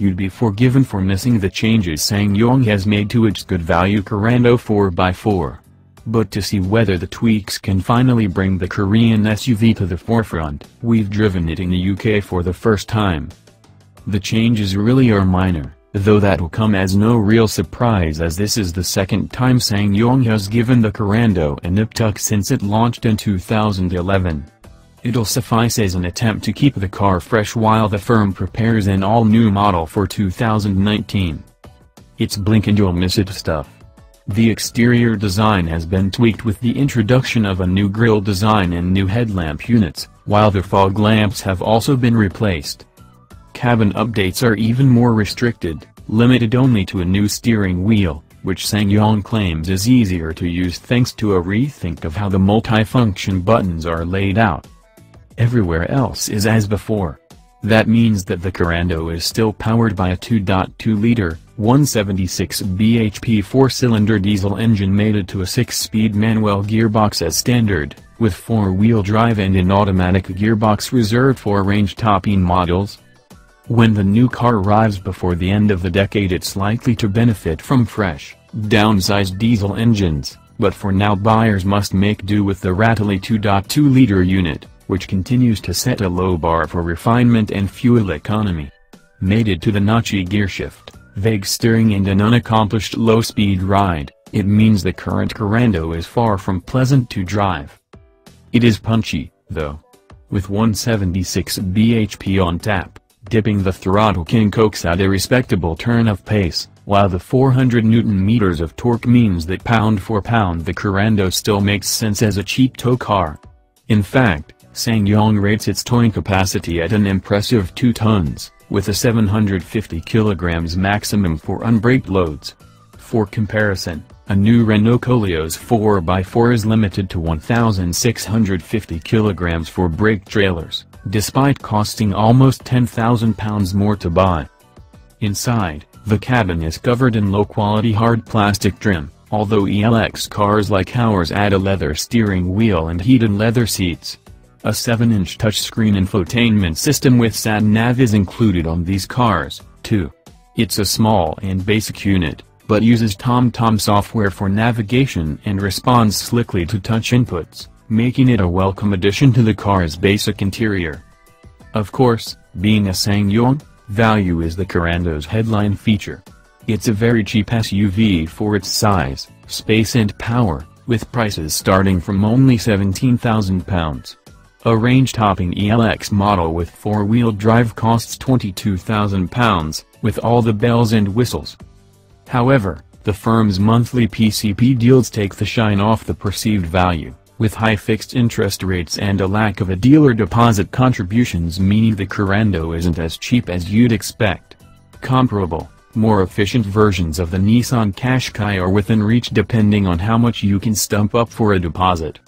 you'd be forgiven for missing the changes Ssangyong has made to its good value Korando 4x4. But to see whether the tweaks can finally bring the Korean SUV to the forefront, we've driven it in the UK for the first time. The changes really are minor, though that will come as no real surprise as this is the second time Ssangyong has given the Korando a nip tuck since it launched in 2011. It'll suffice as an attempt to keep the car fresh while the firm prepares an all-new model for 2019. It's blink and you'll miss it stuff. The exterior design has been tweaked with the introduction of a new grille design and new headlamp units, while the fog lamps have also been replaced. Cabin updates are even more restricted, limited only to a new steering wheel, which Ssangyong claims is easier to use thanks to a rethink of how the multifunction buttons are laid out. Everywhere else is as before. That means that the Korando is still powered by a 2.2-liter, 176 bhp 4-cylinder diesel engine mated to a 6-speed manual gearbox as standard, with 4-wheel drive and an automatic gearbox reserved for range-topping models. When the new car arrives before the end of the decade it's likely to benefit from fresh, downsized diesel engines, but for now buyers must make do with the rattly 2.2-liter unit, which continues to set a low bar for refinement and fuel economy. Mated to the notchy gearshift, vague steering and an unaccomplished low-speed ride, it means the current Korando is far from pleasant to drive. It is punchy, though. With 176 bhp on tap, dipping the throttle can coax out a respectable turn of pace, while the 400 Nm of torque means that pound for pound the Korando still makes sense as a cheap tow car. In fact, Ssangyong rates its towing capacity at an impressive 2 tons, with a 750 kg maximum for unbraked loads. For comparison, a new Renault Koleos 4x4 is limited to 1,650 kg for brake trailers, despite costing almost £10,000 more to buy. Inside, the cabin is covered in low-quality hard plastic trim, although ELX cars like ours add a leather steering wheel and heated leather seats. A 7-inch touchscreen infotainment system with sat-nav is included on these cars, too. It's a small and basic unit, but uses TomTom software for navigation and responds slickly to touch inputs, making it a welcome addition to the car's basic interior. Of course, being a Ssangyong, value is the Korando's headline feature. It's a very cheap SUV for its size, space and power, with prices starting from only £17,000. A range-topping ELX model with 4-wheel drive costs £22,000, with all the bells and whistles. However, the firm's monthly PCP deals take the shine off the perceived value, with high fixed interest rates and a lack of a dealer deposit contributions meaning the Korando isn't as cheap as you'd expect. Comparable, more efficient versions of the Nissan Qashqai are within reach depending on how much you can stump up for a deposit.